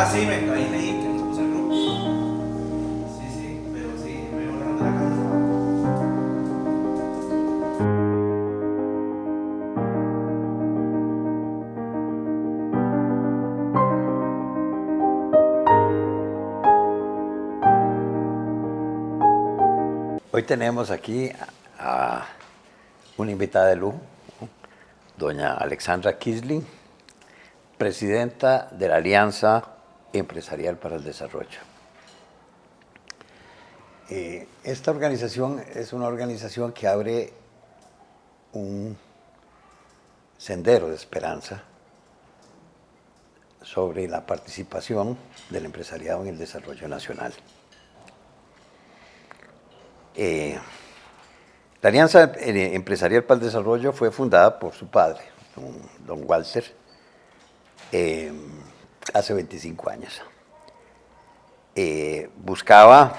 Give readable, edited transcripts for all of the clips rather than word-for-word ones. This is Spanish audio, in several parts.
Ah, sí, ahí leí que nos puso el grupo. Sí, sí, pero sí, me borraron de la cámara. Hoy tenemos aquí a una invitada de lujo, doña Alexandra Quisling, presidenta de la Alianza Empresarial para el Desarrollo. Esta organización es una organización que abre un sendero de esperanza sobre la participación del empresariado en el desarrollo nacional. La Alianza Empresarial para el Desarrollo fue fundada por su padre, don Walter, hace 25 años. Buscaba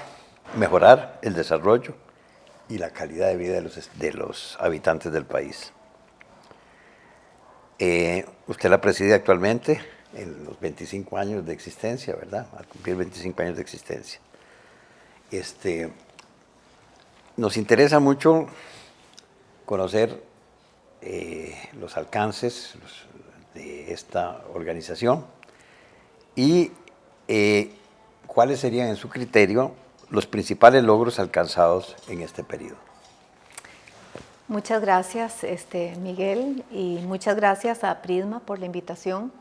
mejorar el desarrollo y la calidad de vida de los habitantes del país. Usted la preside actualmente en los 25 años de existencia, ¿verdad? Al cumplir 25 años de existencia. Nos interesa mucho conocer los alcances de esta organización y cuáles serían, en su criterio, los principales logros alcanzados en este periodo. Muchas gracias, Miguel, y muchas gracias a Prisma por la invitación.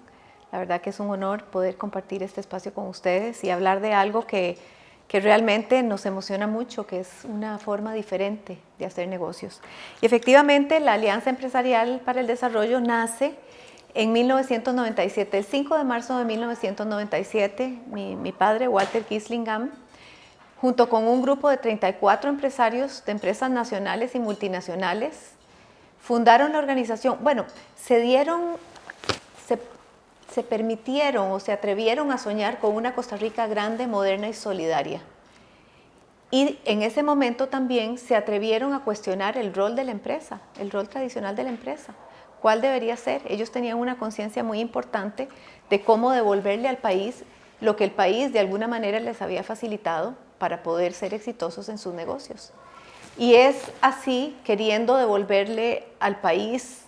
La verdad que es un honor poder compartir este espacio con ustedes y hablar de algo que realmente nos emociona mucho, que es una forma diferente de hacer negocios. Y efectivamente, la Alianza Empresarial para el Desarrollo nace en 1997, el 5 de marzo de 1997, mi padre, Walter Quisling, junto con un grupo de 34 empresarios de empresas nacionales y multinacionales, fundaron la organización. Bueno, se permitieron o se atrevieron a soñar con una Costa Rica grande, moderna y solidaria. Y en ese momento también se atrevieron a cuestionar el rol de la empresa, el rol tradicional de la empresa. ¿Cuál debería ser? Ellos tenían una conciencia muy importante de cómo devolverle al país lo que el país de alguna manera les había facilitado para poder ser exitosos en sus negocios. Y es así, queriendo devolverle al país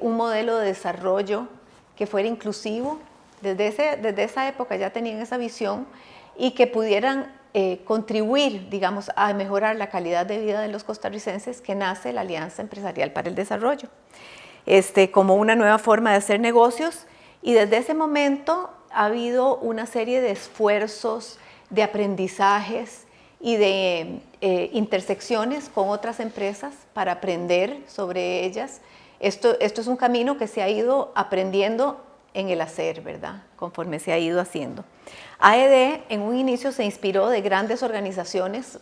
un modelo de desarrollo que fuera inclusivo. Desde esa época ya tenían esa visión y que pudieran contribuir, digamos, a mejorar la calidad de vida de los costarricenses, que nace la Alianza Empresarial para el Desarrollo, como una nueva forma de hacer negocios. Y desde ese momento ha habido una serie de esfuerzos, de aprendizajes y de intersecciones con otras empresas para aprender sobre ellas. Esto es un camino que se ha ido aprendiendo en el hacer, ¿verdad? Conforme se ha ido haciendo. AED en un inicio se inspiró de grandes organizaciones,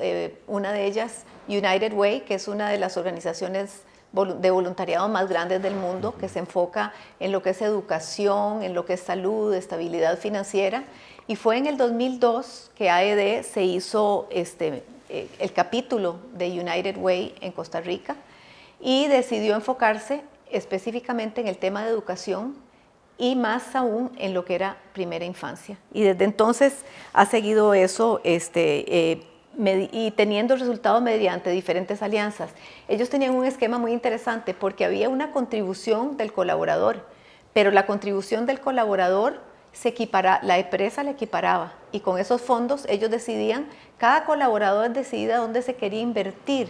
una de ellas United Way, que es una de las organizaciones de voluntariado más grandes del mundo, que se enfoca en lo que es educación, en lo que es salud, estabilidad financiera. Y fue en el 2002 que AED se hizo el capítulo de United Way en Costa Rica y decidió enfocarse específicamente en el tema de educación y más aún en lo que era primera infancia. Y desde entonces ha seguido eso y teniendo resultados mediante diferentes alianzas. Ellos tenían un esquema muy interesante porque había una contribución del colaborador, pero la contribución del colaborador la empresa le equiparaba y con esos fondos ellos decidían, cada colaborador decidía dónde se quería invertir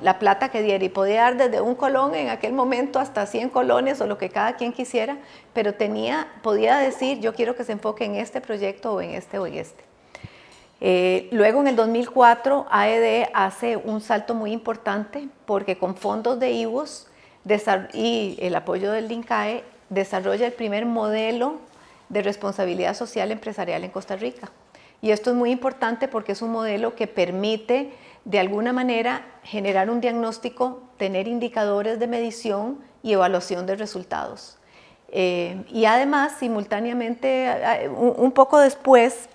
la plata que diera y podía dar desde un colón en aquel momento hasta 100 colones o lo que cada quien quisiera, pero podía decir yo quiero que se enfoque en este proyecto o en este o en este. Luego en el 2004 AED hace un salto muy importante porque con fondos de IVOS y el apoyo del INCAE desarrolla el primer modelo de responsabilidad social empresarial en Costa Rica. Y esto es muy importante porque es un modelo que permite de alguna manera generar un diagnóstico, tener indicadores de medición y evaluación de resultados. Y además, simultáneamente, un poco después,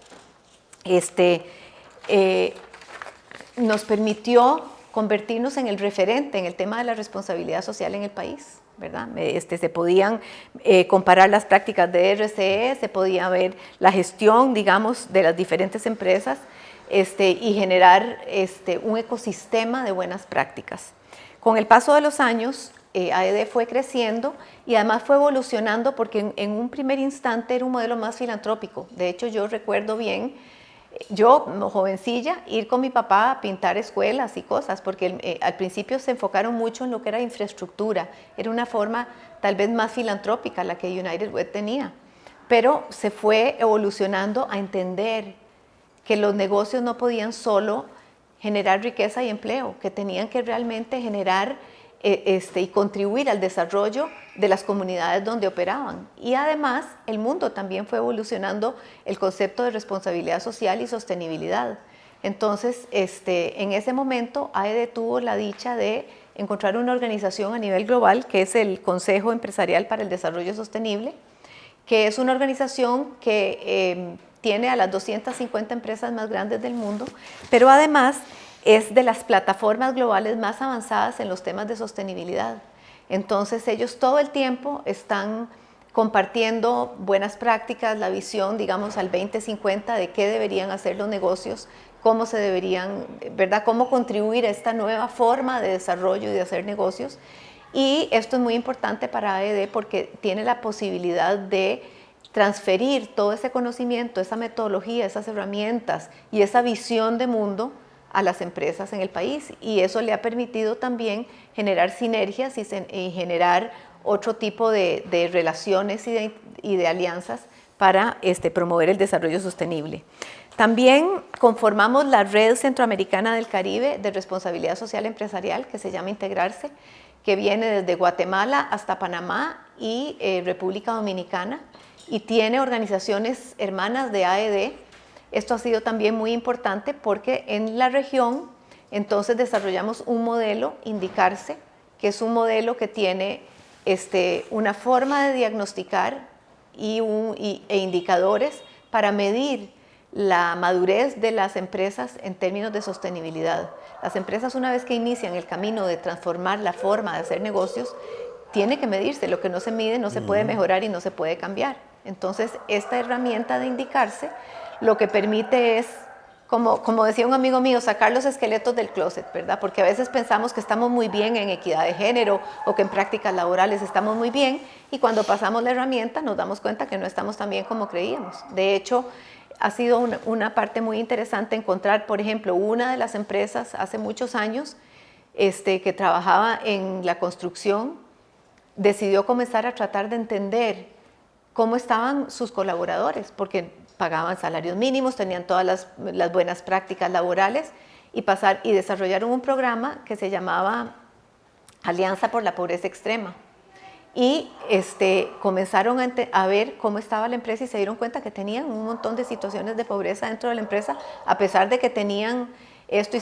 nos permitió convertirnos en el referente en el tema de la responsabilidad social en el país, ¿verdad? Se podían comparar las prácticas de RCE, se podía ver la gestión, digamos, de las diferentes empresas y generar un ecosistema de buenas prácticas. Con el paso de los años, AED fue creciendo y además fue evolucionando porque en un primer instante era un modelo más filantrópico. De hecho, yo recuerdo bien, yo, jovencilla, ir con mi papá a pintar escuelas y cosas, porque al principio se enfocaron mucho en lo que era infraestructura. Era una forma tal vez más filantrópica la que United Way tenía. Pero se fue evolucionando a entender que los negocios no podían solo generar riqueza y empleo, que tenían que realmente generar y contribuir al desarrollo de las comunidades donde operaban. Y además, el mundo también fue evolucionando el concepto de responsabilidad social y sostenibilidad. Entonces, en ese momento, AED tuvo la dicha de encontrar una organización a nivel global, que es el Consejo Empresarial para el Desarrollo Sostenible, que es una organización que tiene a las 250 empresas más grandes del mundo, pero además es de las plataformas globales más avanzadas en los temas de sostenibilidad. Entonces ellos todo el tiempo están compartiendo buenas prácticas, la visión, digamos, al 2050 de qué deberían hacer los negocios, cómo se deberían, ¿verdad?, cómo contribuir a esta nueva forma de desarrollo y de hacer negocios. Y esto es muy importante para AED porque tiene la posibilidad de transferir todo ese conocimiento, esa metodología, esas herramientas y esa visión de mundo a las empresas en el país, y eso le ha permitido también generar sinergias y generar otro tipo de relaciones y de alianzas para promover el desarrollo sostenible. También conformamos la Red Centroamericana del Caribe de Responsabilidad Social Empresarial, que se llama Integrarse, que viene desde Guatemala hasta Panamá y República Dominicana, y tiene organizaciones hermanas de AED. Esto ha sido también muy importante porque en la región entonces desarrollamos un modelo, Indicarse, que es un modelo que tiene una forma de diagnosticar e indicadores para medir la madurez de las empresas en términos de sostenibilidad. Las empresas, una vez que inician el camino de transformar la forma de hacer negocios, tiene que medirse. Lo que no se mide no se puede mejorar y no se puede cambiar. Entonces, esta herramienta de Indicarse lo que permite es, como decía un amigo mío, sacar los esqueletos del closet, ¿verdad? Porque a veces pensamos que estamos muy bien en equidad de género o que en prácticas laborales estamos muy bien, y cuando pasamos la herramienta nos damos cuenta que no estamos tan bien como creíamos. De hecho, ha sido una parte muy interesante encontrar, por ejemplo, una de las empresas hace muchos años que trabajaba en la construcción, decidió comenzar a tratar de entender cómo estaban sus colaboradores, porque pagaban salarios mínimos, tenían todas las buenas prácticas laborales, y desarrollaron un programa que se llamaba Alianza por la Pobreza Extrema. Y comenzaron a ver cómo estaba la empresa y se dieron cuenta que tenían un montón de situaciones de pobreza dentro de la empresa, a pesar de que tenían esto y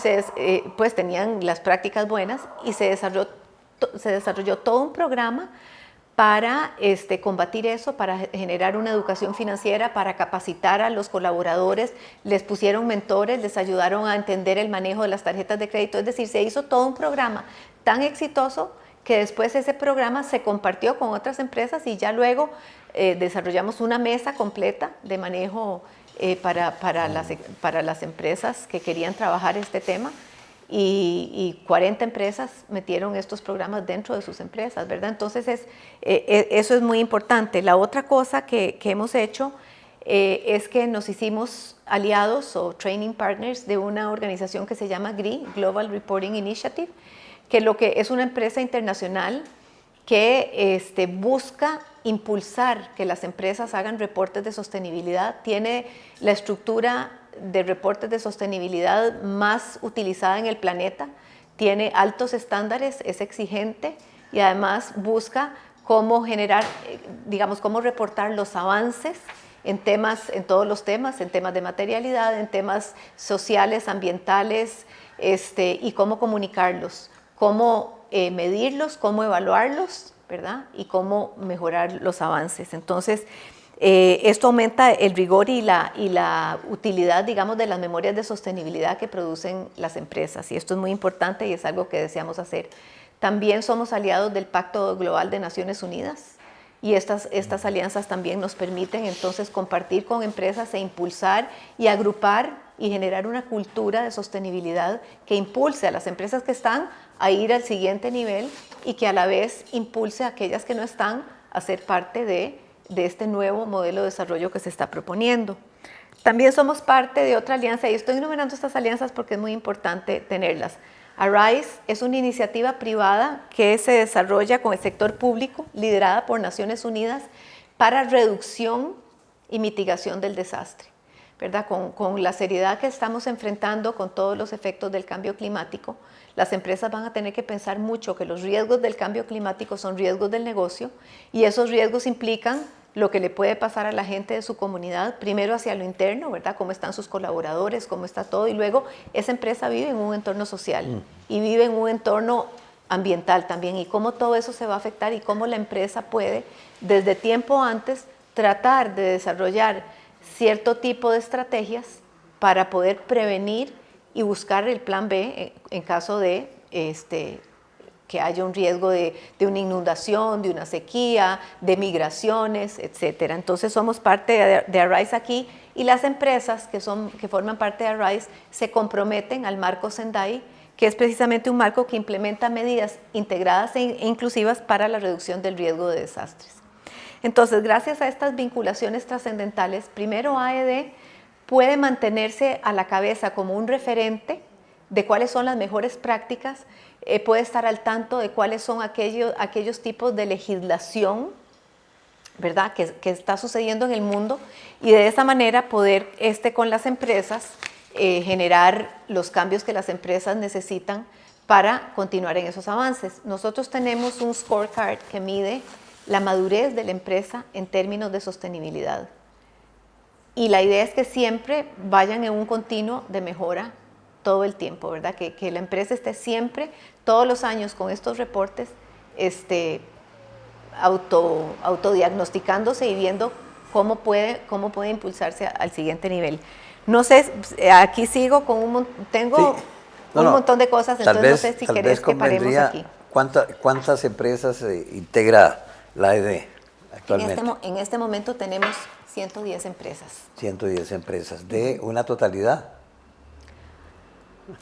pues tenían las prácticas buenas, y se desarrolló todo un programa para combatir eso, para generar una educación financiera, para capacitar a los colaboradores, les pusieron mentores, les ayudaron a entender el manejo de las tarjetas de crédito. Es decir, se hizo todo un programa tan exitoso que después ese programa se compartió con otras empresas, y ya luego desarrollamos una mesa completa de manejo para las empresas que querían trabajar este tema. Y 40 empresas metieron estos programas dentro de sus empresas, ¿verdad? Entonces eso es muy importante. La otra cosa que hemos hecho es que nos hicimos aliados o training partners de una organización que se llama GRI, Global Reporting Initiative, que es una empresa internacional que busca impulsar que las empresas hagan reportes de sostenibilidad. Tiene la estructura de reportes de sostenibilidad más utilizada en el planeta, tiene altos estándares, es exigente, y además busca cómo generar, cómo reportar los avances en todos los temas, en temas de materialidad, en temas sociales, ambientales, y cómo comunicarlos, cómo medirlos, cómo evaluarlos, ¿verdad? Y cómo mejorar los avances. Entonces, esto aumenta el rigor y la utilidad, digamos, de las memorias de sostenibilidad que producen las empresas, y esto es muy importante y es algo que deseamos hacer. También somos aliados del Pacto Global de Naciones Unidas y estas alianzas también nos permiten entonces compartir con empresas e impulsar y agrupar y generar una cultura de sostenibilidad que impulse a las empresas que están a ir al siguiente nivel y que a la vez impulse a aquellas que no están a ser parte de este nuevo modelo de desarrollo que se está proponiendo. También somos parte de otra alianza, y estoy enumerando estas alianzas porque es muy importante tenerlas. Arise es una iniciativa privada que se desarrolla con el sector público, liderada por Naciones Unidas, para reducción y mitigación del desastre, ¿verdad? Con la seriedad que estamos enfrentando con todos los efectos del cambio climático, las empresas van a tener que pensar mucho que los riesgos del cambio climático son riesgos del negocio y esos riesgos implican lo que le puede pasar a la gente de su comunidad, primero hacia lo interno, ¿verdad? Cómo están sus colaboradores, cómo está todo, y luego esa empresa vive en un entorno social y vive en un entorno ambiental también, y cómo todo eso se va a afectar y cómo la empresa puede, desde tiempo antes, tratar de desarrollar cierto tipo de estrategias para poder prevenir y buscar el plan B en caso de que haya un riesgo de una inundación, de una sequía, de migraciones, etc. Entonces somos parte de Arise aquí, y las empresas que forman parte de Arise se comprometen al marco Sendai, que es precisamente un marco que implementa medidas integradas e inclusivas para la reducción del riesgo de desastres. Entonces, gracias a estas vinculaciones trascendentales, primero AED puede mantenerse a la cabeza como un referente de cuáles son las mejores prácticas, puede estar al tanto de cuáles son aquellos tipos de legislación, ¿verdad?, que está sucediendo en el mundo, y de esa manera poder con las empresas generar los cambios que las empresas necesitan para continuar en esos avances. Nosotros tenemos un scorecard que mide la madurez de la empresa en términos de sostenibilidad. Y la idea es que siempre vayan en un continuo de mejora todo el tiempo, ¿verdad? Que la empresa esté siempre, todos los años, con estos reportes, autodiagnosticándose y viendo cómo puede impulsarse al siguiente nivel. No sé, aquí sigo con tengo Sí. un montón de cosas, entonces no sé si querés que paremos aquí. ¿Cuántas empresas integra la AED actualmente? En este momento tenemos 110 empresas. 110 empresas, de una totalidad.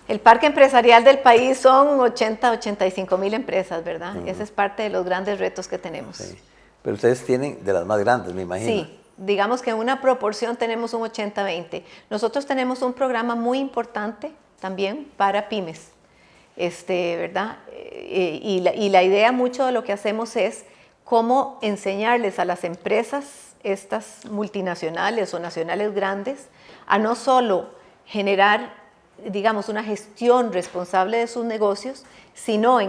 El parque empresarial del país son 85 mil empresas, ¿verdad? Ese es parte de los grandes retos que tenemos. Sí. Pero ustedes tienen de las más grandes, me imagino. Sí, digamos que en una proporción tenemos un 80-20. Nosotros tenemos un programa muy importante también para pymes, ¿verdad? Y la idea mucho de lo que hacemos es cómo enseñarles a las empresas, estas multinacionales o nacionales grandes, a no solo generar, digamos, una gestión responsable de sus negocios, sino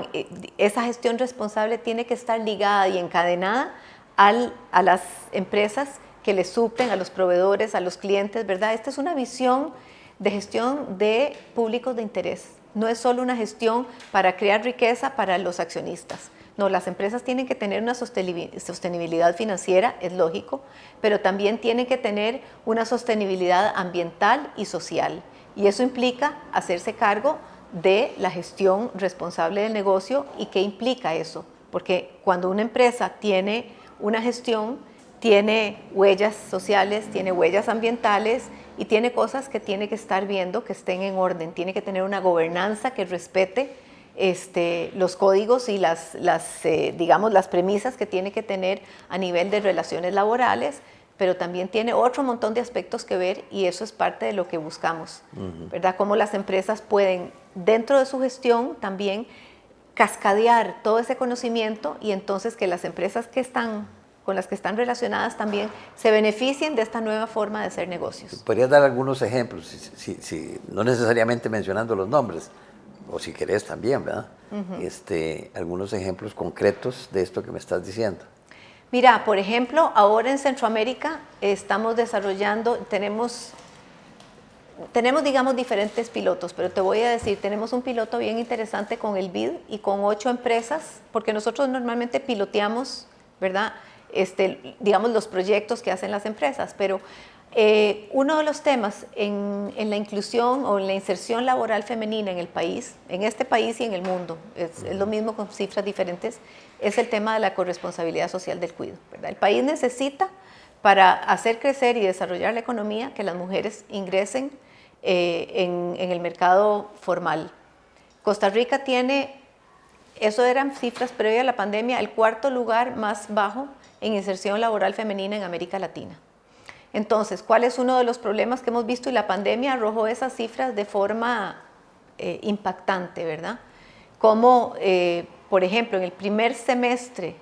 esa gestión responsable tiene que estar ligada y encadenada a las empresas que les suplen, a los proveedores, a los clientes, ¿verdad? Esta es una visión de gestión de públicos de interés. No es solo una gestión para crear riqueza para los accionistas. No, las empresas tienen que tener una sostenibilidad financiera, es lógico, pero también tienen que tener una sostenibilidad ambiental y social. Y eso implica hacerse cargo de la gestión responsable del negocio. ¿Y qué implica eso? Porque cuando una empresa tiene una gestión, tiene huellas sociales, tiene huellas ambientales y tiene cosas que tiene que estar viendo que estén en orden. Tiene que tener una gobernanza que respete los códigos y digamos, las premisas que tiene que tener a nivel de relaciones laborales, pero también tiene otro montón de aspectos que ver, y eso es parte de lo que buscamos, ¿verdad? Cómo las empresas pueden, dentro de su gestión, también cascadear todo ese conocimiento, y entonces que las empresas con las que están relacionadas también se beneficien de esta nueva forma de hacer negocios. ¿Podrías dar algunos ejemplos, no necesariamente mencionando los nombres, o si querés también, ¿verdad? Algunos ejemplos concretos de esto que me estás diciendo. Mira, por ejemplo, ahora en Centroamérica estamos desarrollando, tenemos, digamos, diferentes pilotos, pero te voy a decir, tenemos un piloto bien interesante con el BID y con 8 empresas, porque nosotros normalmente piloteamos, ¿verdad?, digamos, los proyectos que hacen las empresas, pero Uno de los temas en la inclusión o en la inserción laboral femenina en el país, en este país y en el mundo, es lo mismo con cifras diferentes, es el tema de la corresponsabilidad social del cuidado, ¿verdad? El país necesita, para hacer crecer y desarrollar la economía, que las mujeres ingresen en el mercado formal. Costa Rica tiene, eso eran cifras previas a la pandemia, el cuarto lugar más bajo en inserción laboral femenina en América Latina. Entonces, ¿cuál es uno de los problemas que hemos visto? Y la pandemia arrojó esas cifras de forma impactante, ¿verdad? Como, por ejemplo, en el primer semestre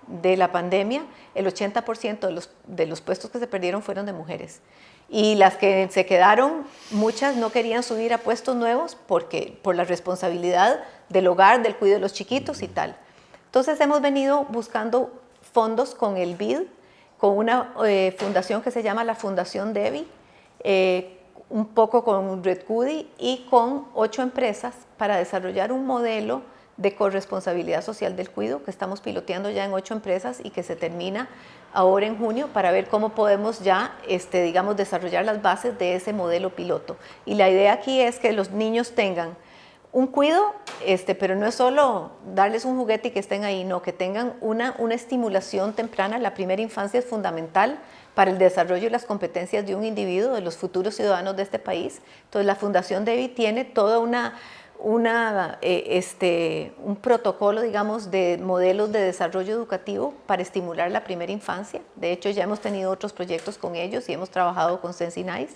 de la pandemia, el 80% de los puestos que se perdieron fueron de mujeres. Y las que se quedaron, muchas no querían subir a puestos nuevos por la responsabilidad del hogar, del cuidado de los chiquitos y tal. Entonces, hemos venido buscando fondos con el BID, con una fundación que se llama la Fundación Debbie, un poco con Red Cudi y con 8 empresas para desarrollar un modelo de corresponsabilidad social del cuidado que estamos piloteando ya en 8 empresas y que se termina ahora en junio para ver cómo podemos ya, digamos, desarrollar las bases de ese modelo piloto. Y la idea aquí es que los niños tengan un cuidado, pero no es solo darles un juguete y que estén ahí, no, que tengan una estimulación temprana. La primera infancia es fundamental para el desarrollo y las competencias de un individuo, de los futuros ciudadanos de este país. Entonces, la Fundación Debbie tiene toda un protocolo, digamos, de modelos de desarrollo educativo para estimular la primera infancia. De hecho, ya hemos tenido otros proyectos con ellos y hemos trabajado con Sensinais.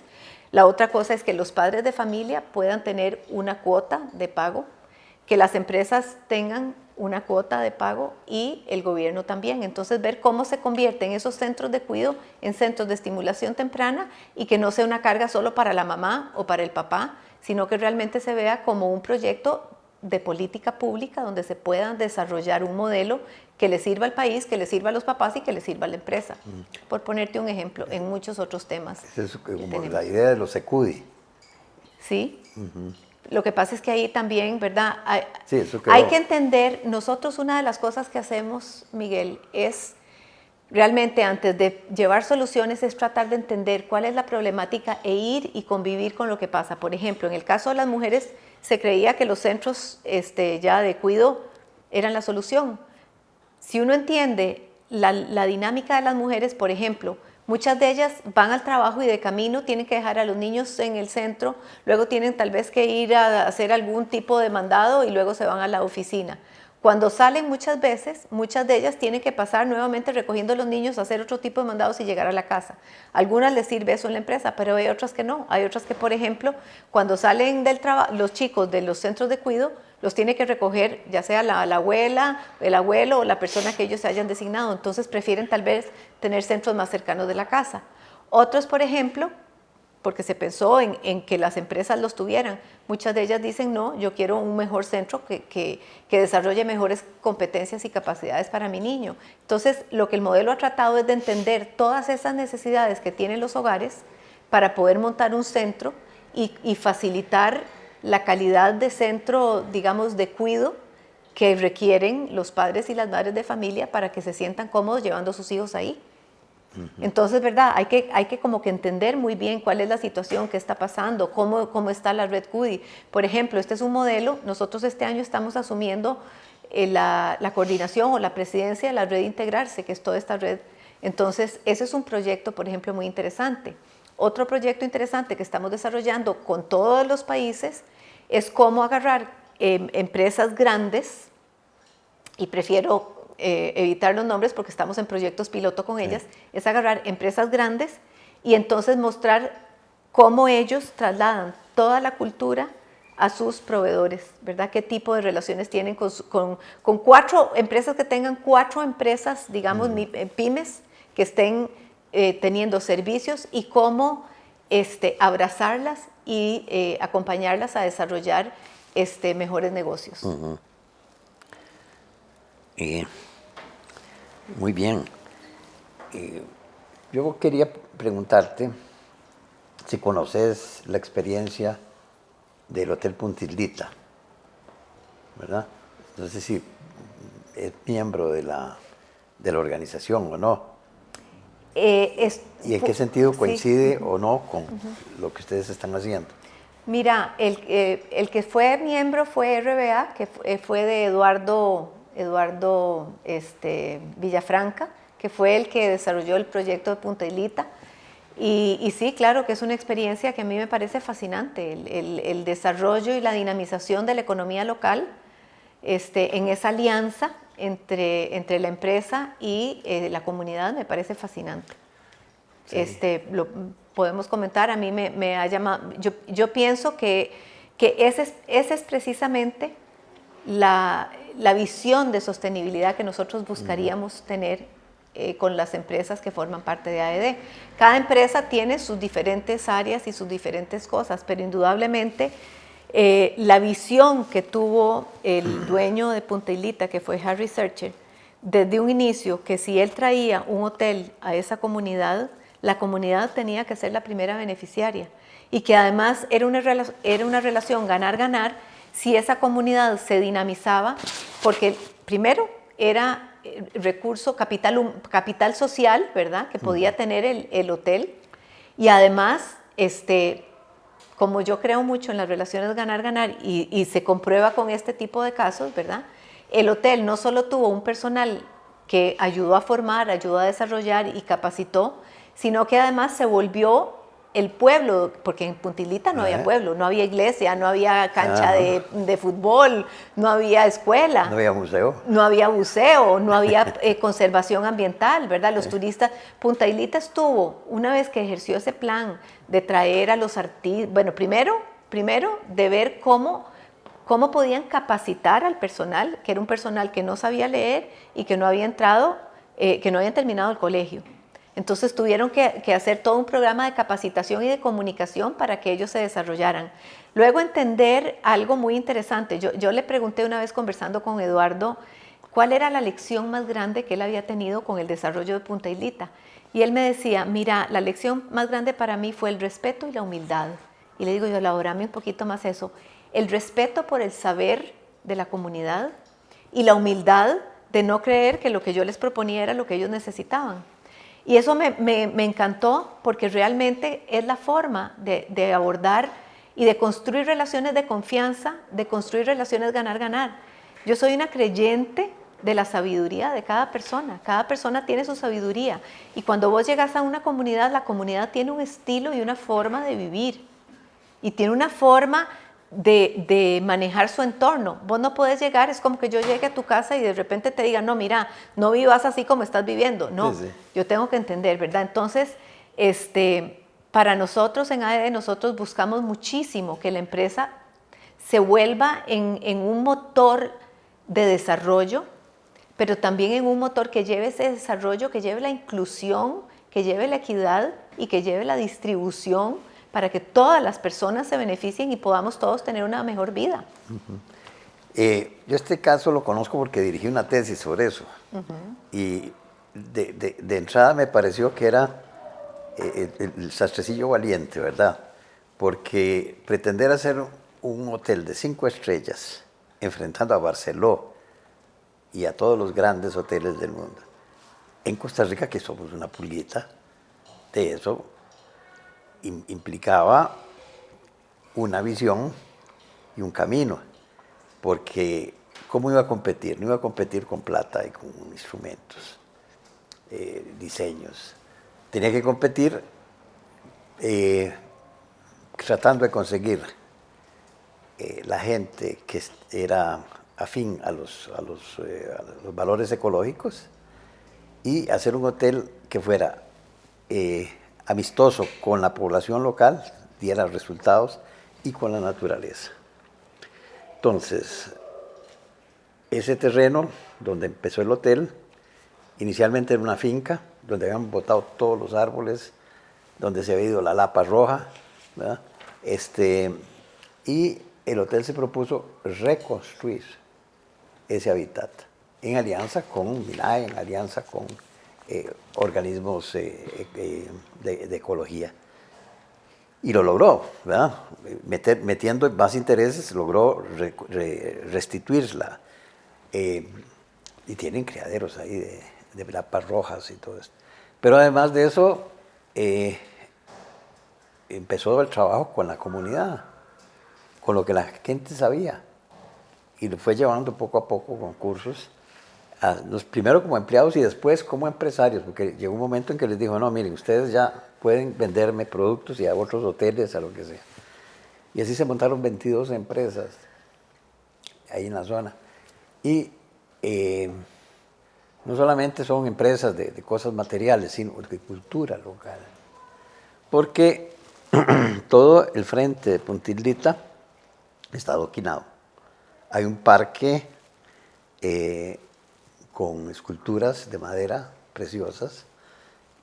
La otra cosa es que los padres de familia puedan tener una cuota de pago, que las empresas tengan una cuota de pago y el gobierno también. Entonces, ver cómo se convierten esos centros de cuidado en centros de estimulación temprana y que no sea una carga solo para la mamá o para el papá, sino que realmente se vea como un proyecto de política pública donde se pueda desarrollar un modelo que le sirva al país, que le sirva a los papás y que le sirva a la empresa. Por ponerte un ejemplo, en muchos otros temas. Esa es como la idea de los SECUDI. Sí. Lo que pasa es que ahí también, ¿verdad? Sí, eso quedó. Hay que entender, nosotros una de las cosas que hacemos, Miguel, es realmente antes de llevar soluciones es tratar de entender cuál es la problemática e ir y convivir con lo que pasa. Por ejemplo, en el caso de las mujeres se creía que los centros ya de cuidado eran la solución. Si uno entiende la dinámica de las mujeres, por ejemplo, muchas de ellas van al trabajo y de camino tienen que dejar a los niños en el centro, luego tienen tal vez que ir a hacer algún tipo de mandado y luego se van a la oficina. Cuando salen muchas veces, muchas de ellas tienen que pasar nuevamente recogiendo a los niños, hacer otro tipo de mandados y llegar a la casa. A algunas les sirve eso en la empresa, pero hay otras que no. Hay otras que, por ejemplo, cuando salen del trabajo, los chicos de los centros de cuidado, los tiene que recoger ya sea la abuela, el abuelo o la persona que ellos se hayan designado. Entonces prefieren tal vez tener centros más cercanos de la casa. Otros, por ejemplo, porque se pensó en que las empresas los tuvieran. Muchas de ellas dicen, no, yo quiero un mejor centro que desarrolle mejores competencias y capacidades para mi niño. Entonces, lo que el modelo ha tratado es de entender todas esas necesidades que tienen los hogares para poder montar un centro y facilitar la calidad de centro, digamos, de cuidado que requieren los padres y las madres de familia para que se sientan cómodos llevando a sus hijos ahí. Entonces, ¿verdad? Hay que como que entender muy bien cuál es la situación que está pasando, cómo está la red CUDI. Por ejemplo, este es un modelo, nosotros este año estamos asumiendo la coordinación o la presidencia de la red Integrarse, que es toda esta red. Entonces, ese es un proyecto, por ejemplo, muy interesante. Otro proyecto interesante que estamos desarrollando con todos los países es cómo agarrar empresas grandes, y prefiero evitar los nombres porque estamos en proyectos piloto con ellas, es agarrar empresas grandes y entonces mostrar cómo ellos trasladan toda la cultura a sus proveedores, ¿verdad? ¿Qué tipo de relaciones tienen con 4 empresas que tengan 4 empresas, digamos, pymes, que estén teniendo servicios y cómo abrazarlas y acompañarlas a desarrollar mejores negocios? Muy bien. Yo quería preguntarte si conoces la experiencia del Hotel Puntislita, ¿verdad? No sé si es miembro de la organización o no. ¿Y en qué sentido sí. coincide o no con lo que ustedes están haciendo? Mira, el que fue miembro fue RBA, que fue de Eduardo Villafranca, que fue el que desarrolló el proyecto de Punta Hilita. Y sí, claro que es una experiencia que a mí me parece fascinante, el desarrollo y la dinamización de la economía local en esa alianza entre la empresa y la comunidad me parece fascinante. Sí. Lo podemos comentar, a mí me ha llamado, yo pienso que esa es precisamente la visión de sostenibilidad que nosotros buscaríamos tener con las empresas que forman parte de AED. Cada empresa tiene sus diferentes áreas y sus diferentes cosas, pero indudablemente la visión que tuvo el dueño de Punta Hilita, que fue Harry Searcher, desde un inicio, que si él traía un hotel a esa comunidad, la comunidad tenía que ser la primera beneficiaria y que además era una relación ganar-ganar si esa comunidad se dinamizaba, porque primero era recurso, capital social, ¿verdad?, que podía tener el hotel, y además, como yo creo mucho en las relaciones ganar-ganar y se comprueba con este tipo de casos, ¿verdad?, el hotel no solo tuvo un personal que ayudó a formar, ayudó a desarrollar y capacitó, sino que además se volvió el pueblo, porque en Punta Hilita no había pueblo, no había iglesia, no había cancha de fútbol, no había escuela. No había museo. No había buceo, no había conservación ambiental, ¿verdad? Los turistas, Punta Hilita estuvo, una vez que ejerció ese plan de traer a los artistas, bueno, primero de ver cómo podían capacitar al personal, que era un personal que no sabía leer y que no había entrado, que no habían terminado el colegio. Entonces tuvieron que hacer todo un programa de capacitación y de comunicación para que ellos se desarrollaran. Luego entender algo muy interesante. Yo le pregunté una vez conversando con Eduardo cuál era la lección más grande que él había tenido con el desarrollo de Punta Hilita. Y él me decía, mira, la lección más grande para mí fue el respeto y la humildad. Y le digo yo, elaborame un poquito más eso. El respeto por el saber de la comunidad y la humildad de no creer que lo que yo les proponía era lo que ellos necesitaban. Y eso me encantó porque realmente es la forma de abordar y de construir relaciones de confianza, de construir relaciones ganar-ganar. Yo soy una creyente de la sabiduría de cada persona tiene su sabiduría. Y cuando vos llegas a una comunidad, la comunidad tiene un estilo y una forma de vivir. Y tiene una forma de manejar su entorno. Vos no podés llegar, es como que yo llegue a tu casa y de repente te diga, no, mira, no vivas así como estás viviendo. No, sí. Yo tengo que entender, ¿verdad? Entonces, para nosotros en AED, nosotros buscamos muchísimo que la empresa se vuelva en un motor de desarrollo, pero también en un motor que lleve ese desarrollo, que lleve la inclusión, que lleve la equidad y que lleve la distribución para que todas las personas se beneficien y podamos todos tener una mejor vida. Yo este caso lo conozco porque dirigí una tesis sobre eso. Y de entrada me pareció que era el sastrecillo valiente, ¿verdad? Porque pretender hacer un hotel de 5 estrellas enfrentando a Barceló y a todos los grandes hoteles del mundo, en Costa Rica, que somos una pulguita de eso, implicaba una visión y un camino, porque ¿cómo iba a competir? No iba a competir con plata y con instrumentos, diseños. Tenía que competir tratando de conseguir la gente que era afín a los valores ecológicos y hacer un hotel que fuera amistoso con la población local, diera resultados, y con la naturaleza. Entonces, ese terreno donde empezó el hotel, inicialmente era una finca, donde habían botado todos los árboles, donde se había ido la lapa roja, ¿verdad? Y el hotel se propuso reconstruir ese hábitat, en alianza con MINAE, en alianza con organismos de ecología. Y lo logró, ¿verdad? Metiendo más intereses, logró restituirla. Y tienen criaderos ahí de lapas rojas y todo esto. Pero además de eso, empezó el trabajo con la comunidad, con lo que la gente sabía. Y lo fue llevando poco a poco con cursos, primero como empleados y después como empresarios, porque llegó un momento en que les dijo, no, miren, ustedes ya pueden venderme productos y a otros hoteles, a lo que sea. Y así se montaron 22 empresas ahí en la zona. Y no solamente son empresas de cosas materiales, sino de cultura local. Porque todo el frente de Puntilita está adoquinado. Hay un parque con esculturas de madera preciosas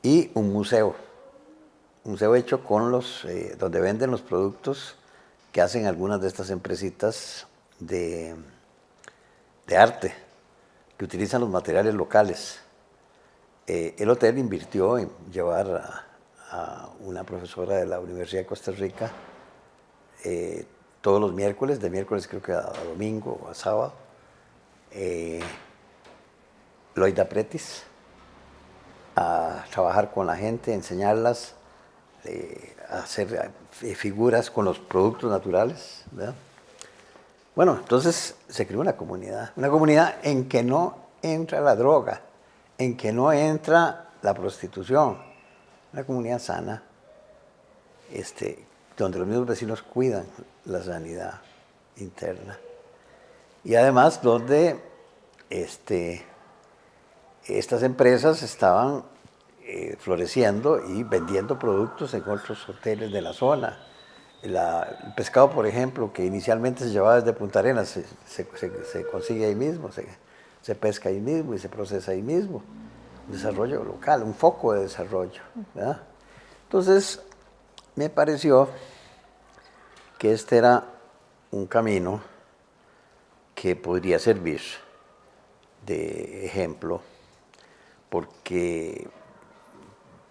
y un museo hecho con donde venden los productos que hacen algunas de estas empresitas de arte, que utilizan los materiales locales. El hotel invirtió en llevar a una profesora de la Universidad de Costa Rica todos los miércoles, de miércoles creo que a domingo o a sábado, Loida Pretis, a trabajar con la gente, enseñarlas a hacer figuras con los productos naturales, ¿verdad? Bueno, entonces se creó una comunidad en que no entra la droga, en que no entra la prostitución, una comunidad sana, donde los mismos vecinos cuidan la sanidad interna. Y además donde estas empresas estaban floreciendo y vendiendo productos en otros hoteles de la zona. El pescado, por ejemplo, que inicialmente se llevaba desde Punta Arenas, se consigue ahí mismo, se pesca ahí mismo y se procesa ahí mismo. Un desarrollo local, un foco de desarrollo, ¿verdad? Entonces, me pareció que este era un camino que podría servir de ejemplo, porque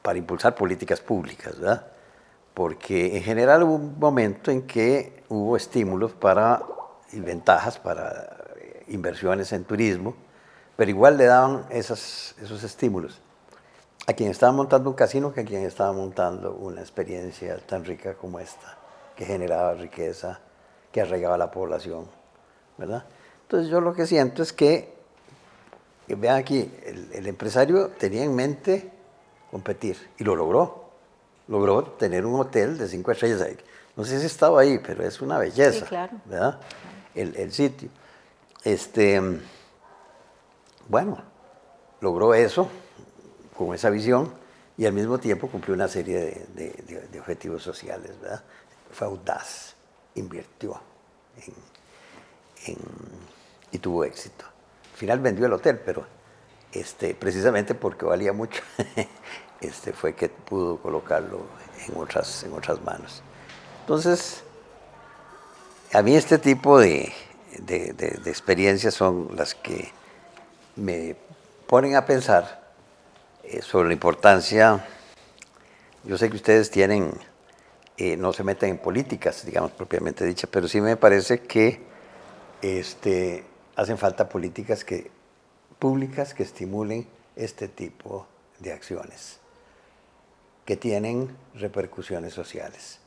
para impulsar políticas públicas, ¿verdad? Porque en general hubo un momento en que hubo estímulos y ventajas para inversiones en turismo, pero igual le daban esos estímulos a quien estaba montando un casino que a quien estaba montando una experiencia tan rica como esta, que generaba riqueza, que arraigaba a la población, ¿verdad? Entonces yo lo que siento es que vean aquí, el empresario tenía en mente competir y lo logró. Logró tener un hotel de 5 estrellas ahí. No sé si estaba ahí, pero es una belleza, Sí, claro. ¿verdad? El sitio. Bueno, logró eso con esa visión y al mismo tiempo cumplió una serie de objetivos sociales, ¿verdad? Fue audaz, invirtió y tuvo éxito. Al final vendió el hotel, pero precisamente porque valía mucho, fue que pudo colocarlo en otras manos. Entonces, a mí este tipo de experiencias son las que me ponen a pensar sobre la importancia. Yo sé que ustedes no se meten en políticas, digamos, propiamente dichas, pero sí me parece que hacen falta políticas públicas que estimulen este tipo de acciones, que tienen repercusiones sociales.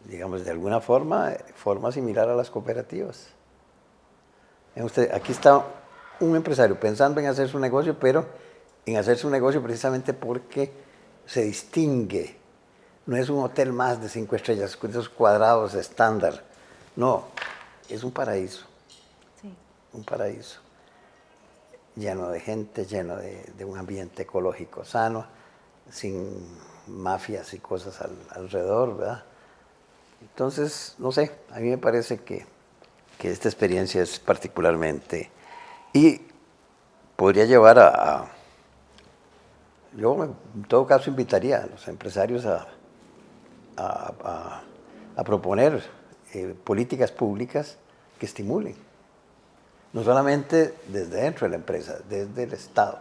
Digamos, de alguna forma similar a las cooperativas. Aquí está un empresario pensando en hacer su negocio, pero en hacer su negocio precisamente porque se distingue. No es un hotel más de 5 estrellas, con esos cuadrados estándar. No, es un paraíso. Sí. Un paraíso. Lleno de gente, lleno de un ambiente ecológico sano, sin mafias y cosas alrededor, ¿verdad? Entonces, no sé, a mí me parece que esta experiencia es particularmente. Y podría llevar yo en todo caso invitaría a los empresarios a proponer políticas públicas que estimulen, no solamente desde dentro de la empresa, desde el Estado.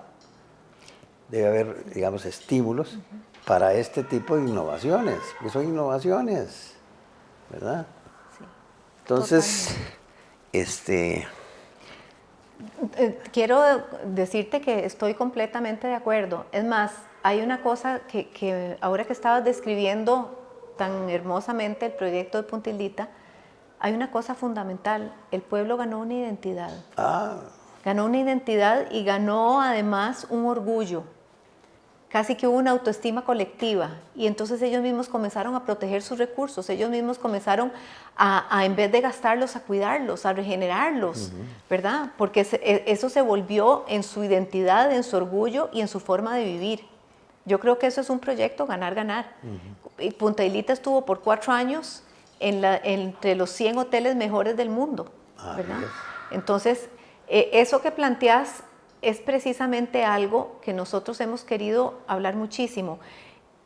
Debe haber, digamos, estímulos para este tipo de innovaciones, porque son innovaciones, ¿verdad? Sí. Entonces, Quiero decirte que estoy completamente de acuerdo. Es más, hay una cosa que ahora que estabas describiendo tan hermosamente el proyecto de Punta Hilita, hay una cosa fundamental, el pueblo ganó una identidad. Ganó una identidad y ganó además un orgullo. Casi que hubo una autoestima colectiva y entonces ellos mismos comenzaron a proteger sus recursos, ellos mismos comenzaron a en vez de gastarlos, a cuidarlos, a regenerarlos, ¿verdad? Porque eso se volvió en su identidad, en su orgullo y en su forma de vivir. Yo creo que eso es un proyecto ganar-ganar. Punta Hilita estuvo por 4 años entre los 100 hoteles mejores del mundo, ¿verdad? Entonces, eso que planteas es precisamente algo que nosotros hemos querido hablar muchísimo.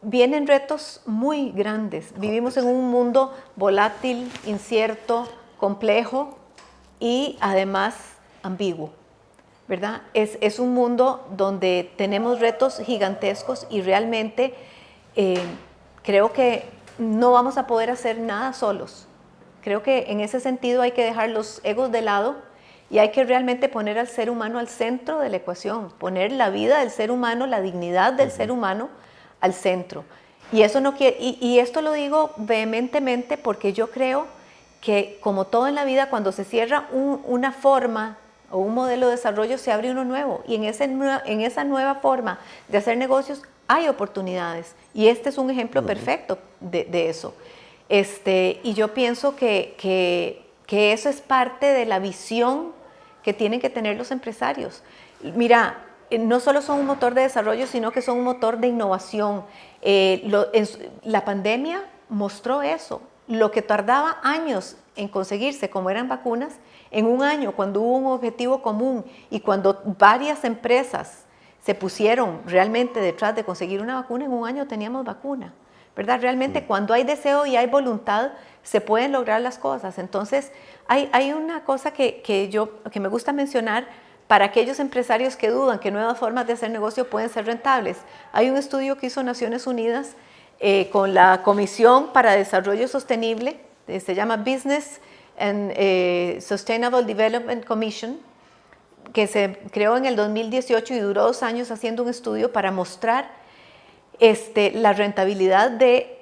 Vienen retos muy grandes. Vivimos en un mundo volátil, incierto, complejo y además ambiguo, ¿verdad? Es un mundo donde tenemos retos gigantescos y realmente creo que no vamos a poder hacer nada solos. Creo que en ese sentido hay que dejar los egos de lado y hay que realmente poner al ser humano al centro de la ecuación, poner la vida del ser humano, la dignidad del ser humano al centro. Y eso no quiere, y esto lo digo vehementemente porque yo creo que como todo en la vida, cuando se cierra una forma o un modelo de desarrollo, se abre uno nuevo. Y en esa nueva forma de hacer negocios hay oportunidades. Y este es un ejemplo perfecto de eso. Y yo pienso que eso es parte de la visión que tienen que tener los empresarios. Mira, no solo son un motor de desarrollo, sino que son un motor de innovación. La pandemia mostró eso. Lo que tardaba años en conseguirse, como eran vacunas, en un año, cuando hubo un objetivo común y cuando varias empresas se pusieron realmente detrás de conseguir una vacuna, en un año teníamos vacuna, ¿verdad? Realmente cuando hay deseo y hay voluntad, se pueden lograr las cosas. Entonces, hay una cosa que me gusta mencionar para aquellos empresarios que dudan que nuevas formas de hacer negocio pueden ser rentables. Hay un estudio que hizo Naciones Unidas con la Comisión para Desarrollo Sostenible, se llama Business and Sustainable Development Commission, que se creó en el 2018 y duró 2 años haciendo un estudio para mostrar la rentabilidad de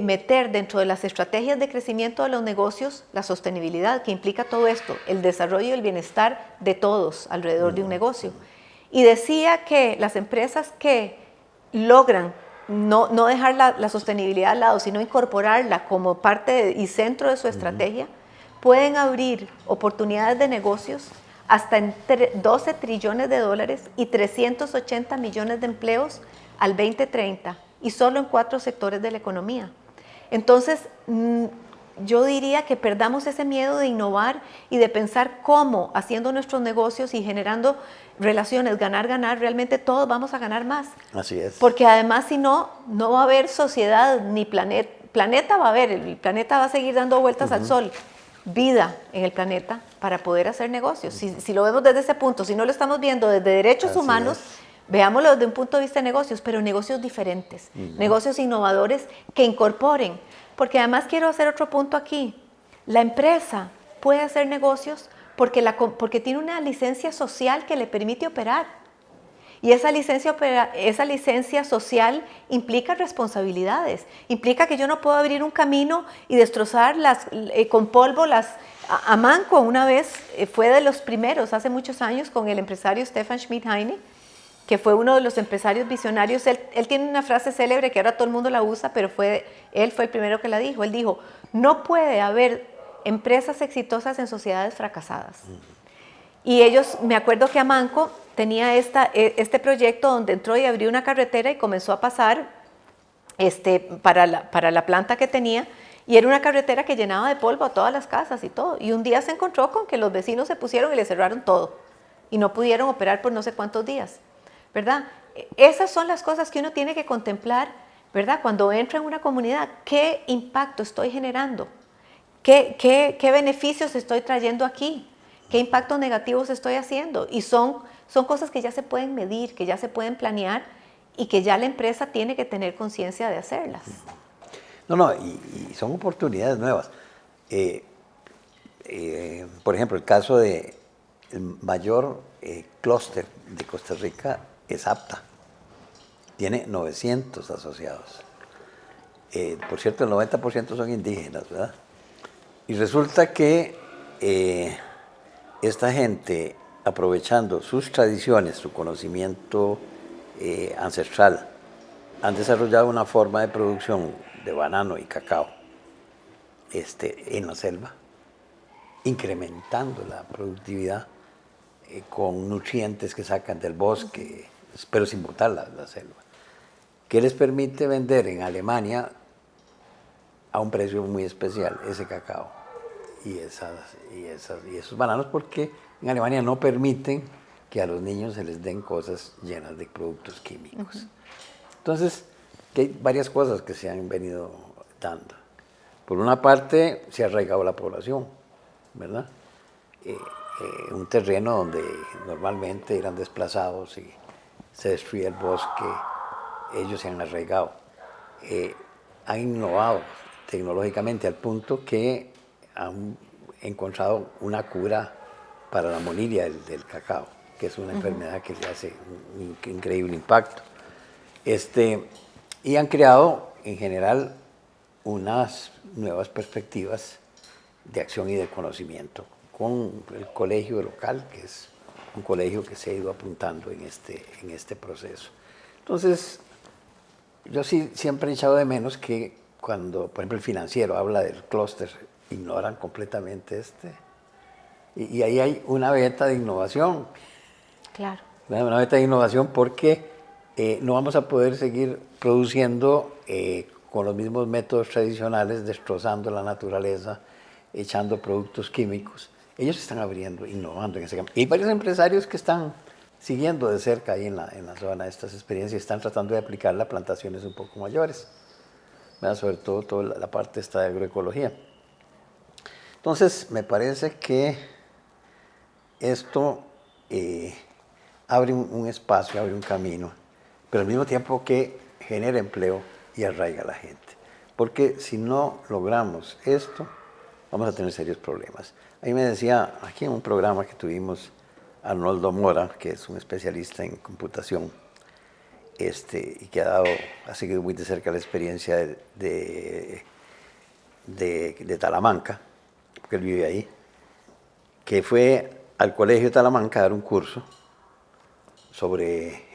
meter dentro de las estrategias de crecimiento de los negocios la sostenibilidad, que implica todo esto, el desarrollo y el bienestar de todos alrededor de un negocio. Y decía que las empresas que logran no dejar la sostenibilidad al lado, sino incorporarla como parte y centro de su estrategia, pueden abrir oportunidades de negocios hasta en 12 trillones de dólares y 380 millones de empleos al 2030, y solo en 4 sectores de la economía. Entonces, yo diría que perdamos ese miedo de innovar y de pensar cómo, haciendo nuestros negocios y generando relaciones, ganar, realmente todos vamos a ganar más. Así es. Porque además, si no, no va a haber sociedad ni planeta. Planeta va a haber, el planeta va a seguir dando vueltas al sol. Vida en el planeta para poder hacer negocios. Si lo vemos desde ese punto, si no lo estamos viendo desde derechos humanos, veámoslo desde un punto de vista de negocios, pero negocios diferentes, negocios innovadores que incorporen. Porque además quiero hacer otro punto aquí. La empresa puede hacer negocios porque tiene una licencia social que le permite operar. Y esa licencia social implica responsabilidades. Implica que yo no puedo abrir un camino y destrozar con polvo Amanco una vez fue de los primeros, hace muchos años, con el empresario Stefan Schmid-Heine, que fue uno de los empresarios visionarios. Él tiene una frase célebre que ahora todo el mundo la usa, pero él fue el primero que la dijo. Él dijo, no puede haber empresas exitosas en sociedades fracasadas. Y me acuerdo que Amanco tenía este proyecto donde entró y abrió una carretera y comenzó a pasar para la planta que tenía, y era una carretera que llenaba de polvo a todas las casas y todo. Y un día se encontró con que los vecinos se pusieron y le cerraron todo y no pudieron operar por no sé cuántos días, ¿verdad? Esas son las cosas que uno tiene que contemplar, ¿verdad? Cuando entra en una comunidad, ¿qué impacto estoy generando? ¿Qué beneficios estoy trayendo aquí? ¿Qué impactos negativos estoy haciendo? Y son cosas que ya se pueden medir, que ya se pueden planear y que ya la empresa tiene que tener conciencia de hacerlas. Y son oportunidades nuevas. Por ejemplo, el caso del mayor clúster de Costa Rica es APTA. tiene 900 asociados. Por cierto, el 90% son indígenas, ¿verdad? Y resulta que esta gente, aprovechando sus tradiciones, su conocimiento ancestral, han desarrollado una forma de producción de banano y cacao en la selva, incrementando la productividad con nutrientes que sacan del bosque, pero sin botar la selva, que les permite vender en Alemania a un precio muy especial ese cacao y esos bananos, porque en Alemania no permiten que a los niños se les den cosas llenas de productos químicos. Entonces, que hay varias cosas que se han venido dando. Por una parte, se ha arraigado la población, ¿verdad? Un terreno donde normalmente eran desplazados y se destruía el bosque, ellos se han arraigado. Han innovado tecnológicamente al punto que han encontrado una cura para la monilia del cacao, que es una enfermedad que le hace un increíble impacto. Y han creado, en general, unas nuevas perspectivas de acción y de conocimiento con el colegio local, que es un colegio que se ha ido apuntando en este proceso. Entonces, yo sí siempre he echado de menos que cuando, por ejemplo, el financiero habla del clúster, ignoran completamente y ahí hay una beta de innovación. Claro. Una beta de innovación porque no vamos a poder seguir produciendo con los mismos métodos tradicionales, destrozando la naturaleza, echando productos químicos. Ellos están abriendo, innovando en ese campo. Y hay varios empresarios que están siguiendo de cerca ahí en la zona estas experiencias y están tratando de aplicarla a plantaciones un poco mayores, ¿verdad? Sobre todo toda la parte esta de agroecología. Entonces, me parece que esto abre un espacio, abre un camino, pero al mismo tiempo que genera empleo y arraiga a la gente. Porque si no logramos esto, vamos a tener serios problemas. Ahí me decía, aquí en un programa que tuvimos, Arnoldo Mora, que es un especialista en computación, y que ha seguido muy de cerca la experiencia de Talamanca, porque él vive ahí, que fue al colegio de Talamanca a dar un curso sobre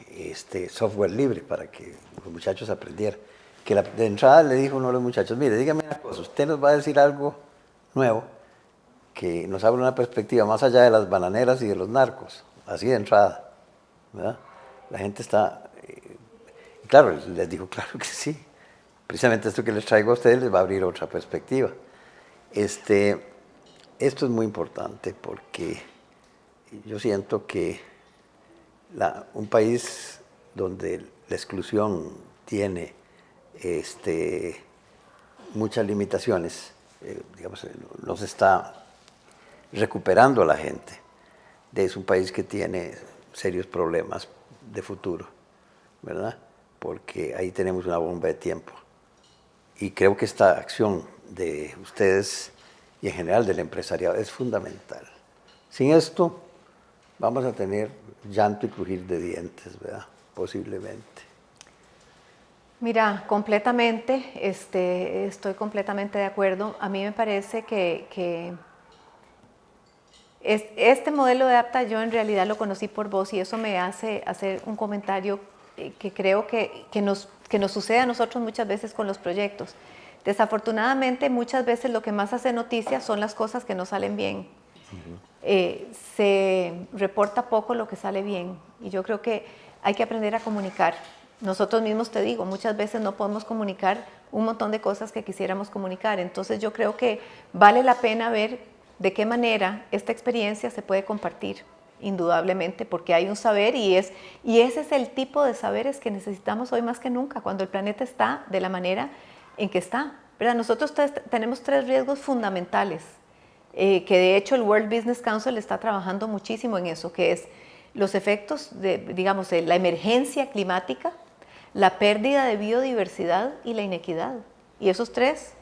software libre para que los muchachos aprendieran. Que de entrada le dijo uno de los muchachos, mire, dígame una cosa, usted nos va a decir algo nuevo que nos abre una perspectiva más allá de las bananeras y de los narcos, así de entrada, ¿verdad? La gente está, claro, les dijo, claro que sí, precisamente esto que les traigo a ustedes les va a abrir otra perspectiva. Esto es muy importante porque yo siento que un país donde la exclusión tiene muchas limitaciones, digamos, no se está recuperando a la gente. Es un país que tiene serios problemas de futuro, ¿verdad? Porque ahí tenemos una bomba de tiempo. Y creo que esta acción de ustedes y en general del empresariado es fundamental. Sin esto vamos a tener llanto y crujir de dientes, ¿verdad? Posiblemente. Mira, completamente, estoy completamente de acuerdo. A mí me parece que este modelo de APTA yo en realidad lo conocí por vos y eso me hace hacer un comentario que creo que nos sucede a nosotros muchas veces con los proyectos. Desafortunadamente, muchas veces lo que más hace noticia son las cosas que no salen bien. Se reporta poco lo que sale bien y yo creo que hay que aprender a comunicar. Nosotros mismos, te digo, muchas veces no podemos comunicar un montón de cosas que quisiéramos comunicar. Entonces yo creo que vale la pena ver de qué manera esta experiencia se puede compartir, indudablemente, porque hay un saber y ese es el tipo de saberes que necesitamos hoy más que nunca, cuando el planeta está de la manera en que está, ¿verdad? Nosotros tenemos 3 riesgos fundamentales, que de hecho el World Business Council está trabajando muchísimo en eso, que es los efectos de, digamos, la emergencia climática, la pérdida de biodiversidad y la inequidad. Y esos 3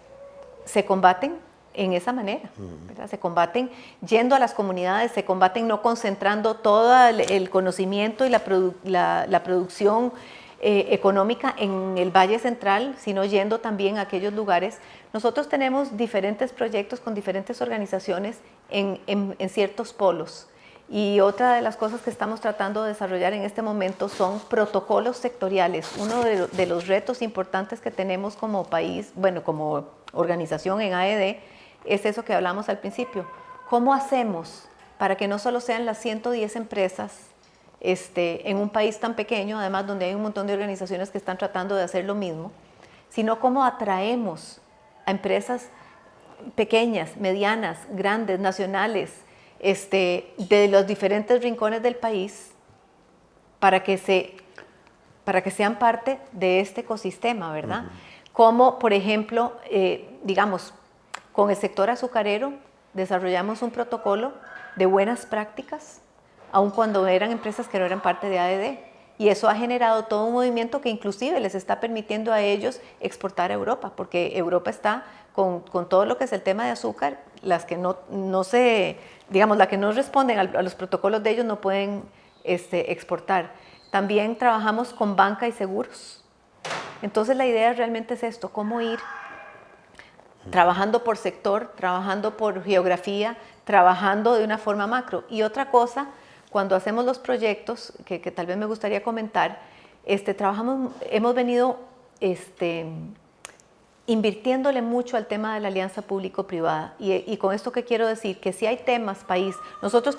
se combaten en esa manera, ¿verdad? Se combaten yendo a las comunidades, se combaten no concentrando todo el conocimiento y la producción económica en el Valle Central, sino yendo también a aquellos lugares. Nosotros tenemos diferentes proyectos con diferentes organizaciones en ciertos polos. Y otra de las cosas que estamos tratando de desarrollar en este momento son protocolos sectoriales. Uno de los retos importantes que tenemos como país, bueno, como organización en AED, es eso que hablamos al principio. ¿Cómo hacemos para que no solo sean las 110 empresas en un país tan pequeño, además donde hay un montón de organizaciones que están tratando de hacer lo mismo, sino cómo atraemos a empresas pequeñas, medianas, grandes, nacionales, de los diferentes rincones del país para que sean parte de este ecosistema, ¿verdad? Como, por ejemplo, digamos, con el sector azucarero desarrollamos un protocolo de buenas prácticas, aun cuando eran empresas que no eran parte de AED. Y eso ha generado todo un movimiento que inclusive les está permitiendo a ellos exportar a Europa, porque Europa está con todo lo que es el tema de azúcar, las que digamos, las que no responden a los protocolos de ellos no pueden exportar. También trabajamos con banca y seguros. Entonces la idea realmente es esto, cómo ir trabajando por sector, trabajando por geografía, trabajando de una forma macro. Y otra cosa, cuando hacemos los proyectos, que tal vez me gustaría comentar, hemos venido invirtiéndole mucho al tema de la alianza público-privada. Y con esto que quiero decir, que si hay temas, país, nosotros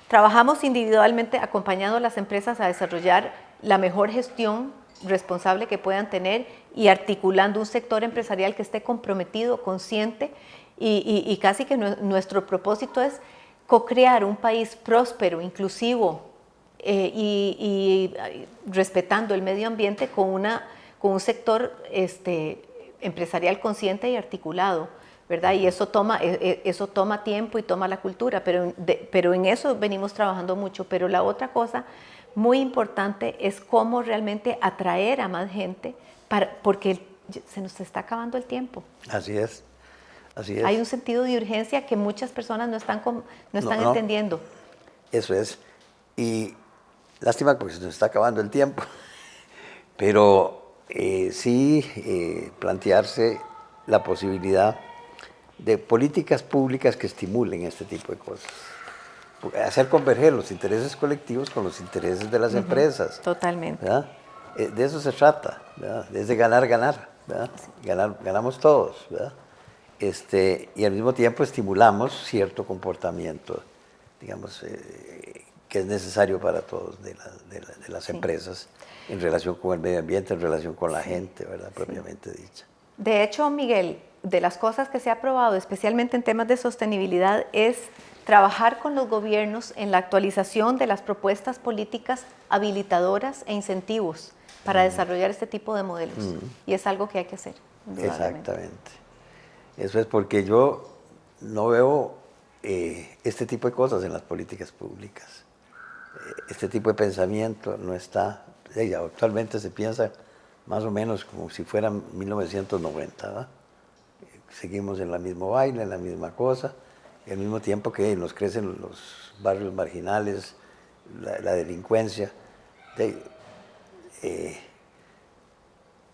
trabajamos individualmente acompañando a las empresas a desarrollar la mejor gestión responsable que puedan tener y articulando un sector empresarial que esté comprometido, consciente y casi que nuestro propósito es co-crear un país próspero, inclusivo y respetando el medio ambiente con un sector empresarial consciente y articulado, ¿verdad? Y eso toma tiempo y toma la cultura, pero en eso venimos trabajando mucho. Pero la otra cosa muy importante es cómo realmente atraer a más gente, porque se nos está acabando el tiempo. Así es. Así es. Hay un sentido de urgencia que muchas personas no están entendiendo. Eso es. Y lástima porque se nos está acabando el tiempo. Pero sí plantearse la posibilidad de políticas públicas que estimulen este tipo de cosas. Hacer converger los intereses colectivos con los intereses de las empresas. Totalmente. ¿Verdad? De eso se trata, ¿verdad? Es de ganar, ¿verdad? Sí. Ganamos todos, ¿verdad? Y al mismo tiempo estimulamos cierto comportamiento, digamos, que es necesario para todos de las empresas en relación con el medio ambiente, en relación con la gente, ¿verdad? Propiamente dicha. De hecho, Miguel, de las cosas que se ha aprobado, especialmente en temas de sostenibilidad, es trabajar con los gobiernos en la actualización de las propuestas políticas habilitadoras e incentivos para desarrollar este tipo de modelos. Y es algo que hay que hacer. Exactamente. Eso es porque yo no veo este tipo de cosas en las políticas públicas. Este tipo de pensamiento no está. Actualmente se piensa más o menos como si fuera 1990, ¿verdad? Seguimos en la misma baile, en la misma cosa, y al mismo tiempo que nos crecen los barrios marginales, la delincuencia.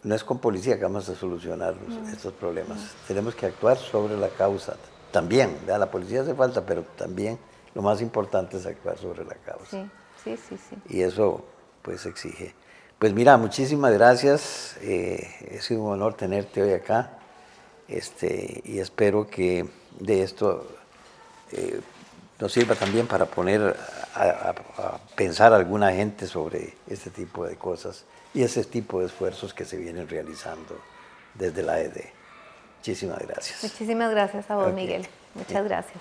No es con policía que vamos a solucionar estos problemas. Tenemos que actuar sobre la causa. También, ¿verdad? La policía hace falta, pero también lo más importante es actuar sobre la causa. Sí. Y eso, pues, exige. Pues mira, muchísimas gracias. Es un honor tenerte hoy acá. Y espero que de esto nos sirva también para poner a pensar a alguna gente sobre este tipo de cosas y ese tipo de esfuerzos que se vienen realizando desde la AED. Muchísimas gracias. Muchísimas gracias a vos, Miguel. Muchas gracias.